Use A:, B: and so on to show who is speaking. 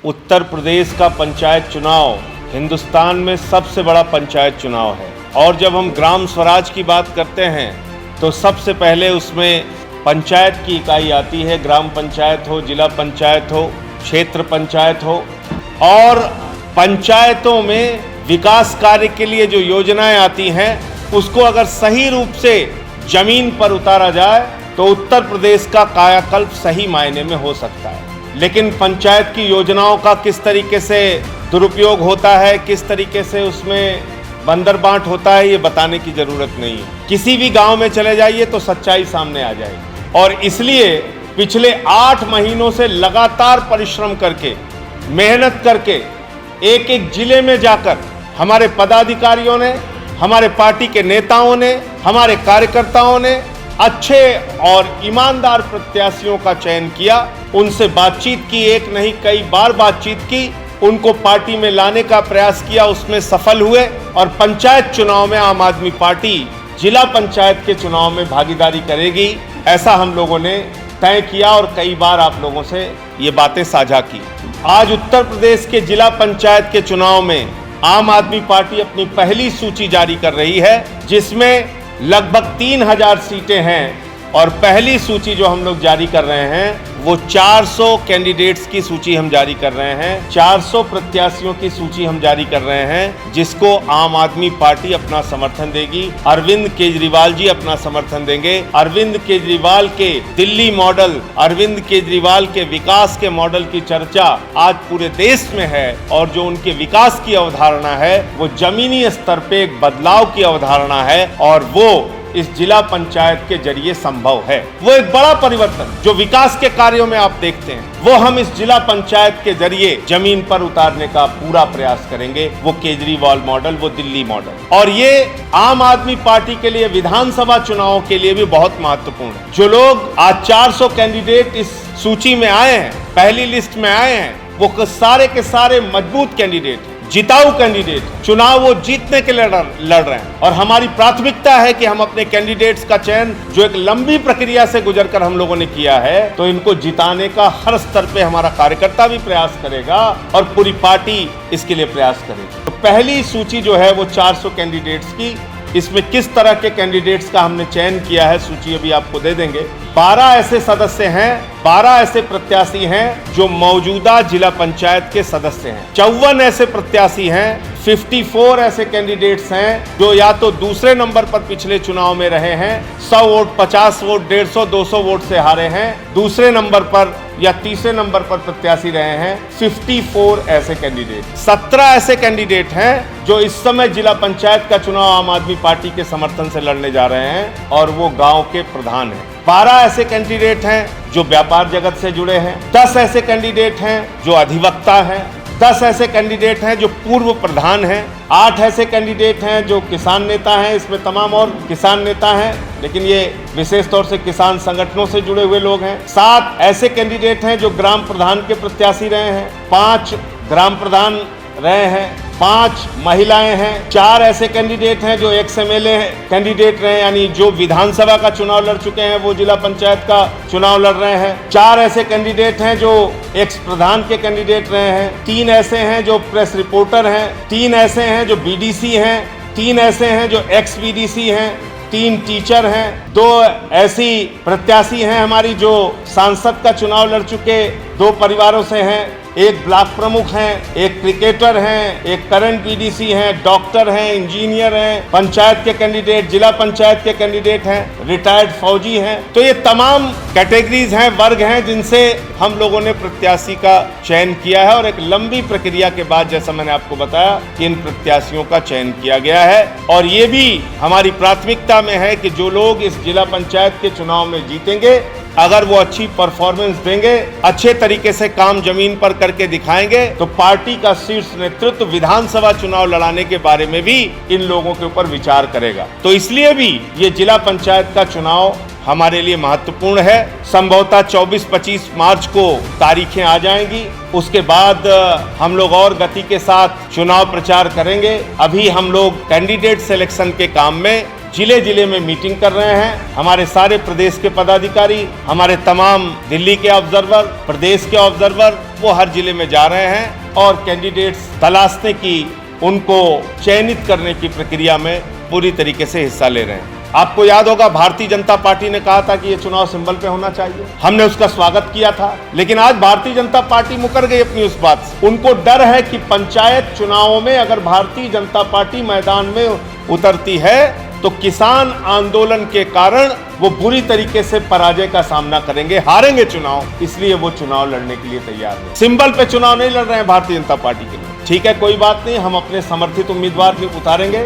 A: उत्तर प्रदेश का पंचायत चुनाव हिंदुस्तान में सबसे बड़ा पंचायत चुनाव है और जब हम ग्राम स्वराज की बात करते हैं तो सबसे पहले उसमें पंचायत की इकाई आती है। ग्राम पंचायत हो, जिला पंचायत हो, क्षेत्र पंचायत हो। और पंचायतों में विकास कार्य के लिए जो योजनाएं आती हैं उसको अगर सही रूप से जमीन पर उतारा जाए तो उत्तर प्रदेश का कायाकल्प सही मायने में हो सकता है। लेकिन पंचायत की योजनाओं का किस तरीके से दुरुपयोग होता है, किस तरीके से उसमें बंदरबांट होता है, ये बताने की जरूरत नहीं है। किसी भी गांव में चले जाइए तो सच्चाई सामने आ जाएगी। और इसलिए पिछले 8 महीनों से लगातार परिश्रम करके, मेहनत करके एक एक जिले में जाकर हमारे पदाधिकारियों ने, हमारे पार्टी के नेताओं ने, हमारे कार्यकर्ताओं ने अच्छे और ईमानदार प्रत्याशियों का चयन किया। उनसे बातचीत की, एक नहीं कई बार बातचीत की, उनको पार्टी में लाने का प्रयास किया, उसमें सफल हुए। और पंचायत चुनाव में आम आदमी पार्टी जिला पंचायत के चुनाव में भागीदारी करेगी, ऐसा हम लोगों ने तय किया और कई बार आप लोगों से ये बातें साझा की। आज उत्तर प्रदेश के जिला पंचायत के चुनाव में आम आदमी पार्टी अपनी पहली सूची जारी कर रही है, जिसमें लगभग 3000 सीटें हैं। और पहली सूची जो हम लोग जारी कर रहे हैं वो 400 कैंडिडेट्स की सूची हम जारी कर रहे हैं, 400 प्रत्याशियों की सूची हम जारी कर रहे हैं, जिसको आम आदमी पार्टी अपना समर्थन देगी। अरविंद केजरीवाल जी अपना समर्थन देंगे। अरविंद केजरीवाल के दिल्ली मॉडल, अरविंद केजरीवाल के विकास के मॉडल की चर्चा आज पूरे देश में है और जो उनके विकास की अवधारणा है वो जमीनी स्तर पे एक बदलाव की अवधारणा है और वो इस जिला पंचायत के जरिए संभव है। वो एक बड़ा परिवर्तन जो विकास के कार्यों में आप देखते हैं वो हम इस जिला पंचायत के जरिए जमीन पर उतारने का पूरा प्रयास करेंगे। वो केजरीवाल मॉडल, वो दिल्ली मॉडल। और ये आम आदमी पार्टी के लिए विधानसभा चुनावों के लिए भी बहुत महत्वपूर्ण है। जो लोग आज 400 कैंडिडेट इस सूची में आए हैं, पहली लिस्ट में आए हैं, वो सारे के सारे मजबूत कैंडिडेट, जिताऊ कैंडिडेट, चुनाव वो जीतने के लिए लड़ रहे हैं। और हमारी प्राथमिकता है कि हम अपने कैंडिडेट्स का चयन जो एक लंबी प्रक्रिया से गुजरकर हम लोगों ने किया है, तो इनको जिताने का हर स्तर पे हमारा कार्यकर्ता भी प्रयास करेगा और पूरी पार्टी इसके लिए प्रयास करेगी। तो पहली सूची जो है वो 400 कैंडिडेट्स की, इसमें किस तरह के कैंडिडेट्स का हमने चयन किया है सूची अभी आपको दे देंगे। 12 ऐसे सदस्य हैं, 12 ऐसे प्रत्याशी हैं जो मौजूदा जिला पंचायत के सदस्य हैं। 54 ऐसे प्रत्याशी हैं, 54 ऐसे कैंडिडेट्स हैं जो या तो दूसरे नंबर पर पिछले चुनाव में रहे हैं, 100 वोट, 50 वोट, 150, 200 वोट से हारे हैं, दूसरे नंबर पर या तीसरे नंबर पर प्रत्याशी रहे हैं। 54 ऐसे कैंडिडेट, 17 ऐसे कैंडिडेट हैं जो इस समय जिला पंचायत का चुनाव आम आदमी पार्टी के समर्थन से लड़ने जा रहे हैं और वो गांव के प्रधान हैं। 12 ऐसे कैंडिडेट हैं जो व्यापार जगत से जुड़े हैं, 10 ऐसे कैंडिडेट हैं जो अधिवक्ता हैं, 10 ऐसे कैंडिडेट हैं जो पूर्व प्रधान हैं, 8 ऐसे कैंडिडेट हैं जो किसान नेता हैं। इसमें तमाम और किसान नेता हैं, लेकिन ये विशेष तौर से किसान संगठनों से जुड़े हुए लोग हैं। 7 ऐसे कैंडिडेट हैं जो ग्राम प्रधान के प्रत्याशी रहे हैं, 5 ग्राम प्रधान रहे हैं, 5 महिलाएं हैं, 4 ऐसे कैंडिडेट हैं जो एक्स MLA कैंडिडेट रहे, यानी जो विधानसभा का चुनाव लड़ चुके हैं वो जिला पंचायत का चुनाव लड़ रहे हैं। 4 ऐसे कैंडिडेट हैं जो एक्स प्रधान के कैंडिडेट रहे हैं, 3 ऐसे हैं जो प्रेस रिपोर्टर हैं, 3 ऐसे हैं जो BDC हैं, 3 ऐसे हैं जो एक्स BDC हैं, 3 टीचर हैं, 2 ऐसी प्रत्याशी हैं हमारी जो सांसद का चुनाव लड़ चुके 2 परिवारों से हैं, एक ब्लॉक प्रमुख हैं, एक क्रिकेटर हैं, एक करंट BDC हैं, डॉक्टर हैं, इंजीनियर हैं, पंचायत के कैंडिडेट, जिला पंचायत के कैंडिडेट हैं, रिटायर्ड फौजी हैं। तो ये तमाम कैटेगरीज हैं, वर्ग हैं जिनसे हम लोगों ने प्रत्याशी का चयन किया है और एक लंबी प्रक्रिया के बाद, जैसा मैंने आपको बताया, कि इन प्रत्याशियों का चयन किया गया है। और ये भी हमारी प्राथमिकता में है कि जो लोग इस जिला पंचायत के चुनाव में जीतेंगे, अगर वो अच्छी परफॉर्मेंस देंगे, अच्छे तरीके से काम जमीन पर करके दिखाएंगे, तो पार्टी का शीर्ष नेतृत्व विधानसभा चुनाव लड़ाने के बारे में भी इन लोगों के ऊपर विचार करेगा। तो इसलिए भी ये जिला पंचायत का चुनाव हमारे लिए महत्वपूर्ण है। संभवतः 24-25 मार्च को तारीखें आ जाएंगी, उसके बाद हम लोग और गति के साथ चुनाव प्रचार करेंगे। अभी हम लोग कैंडिडेट सिलेक्शन के काम में जिले जिले में मीटिंग कर रहे हैं। हमारे सारे प्रदेश के पदाधिकारी, हमारे तमाम दिल्ली के ऑब्जर्वर, प्रदेश के ऑब्जर्वर, वो हर जिले में जा रहे हैं और कैंडिडेट्स तलाशने की, उनको चयनित करने की प्रक्रिया में पूरी तरीके से हिस्सा ले रहे हैं। आपको याद होगा, भारतीय जनता पार्टी ने कहा था कि ये चुनाव सिंबल पे होना चाहिए। हमने उसका स्वागत किया था, लेकिन आज भारतीय जनता पार्टी मुकर गई अपनी उस बात से। उनको डर है कि पंचायत चुनावों में अगर भारतीय जनता पार्टी मैदान में उतरती है तो किसान आंदोलन के कारण वो बुरी तरीके से पराजय का सामना करेंगे, हारेंगे चुनाव, इसलिए वो चुनाव लड़ने के लिए तैयार नहीं। सिंबल पे चुनाव नहीं लड़ रहे हैं भारतीय जनता पार्टी के लिए। ठीक है, कोई बात नहीं, हम अपने समर्थित उम्मीदवार भी उतारेंगे।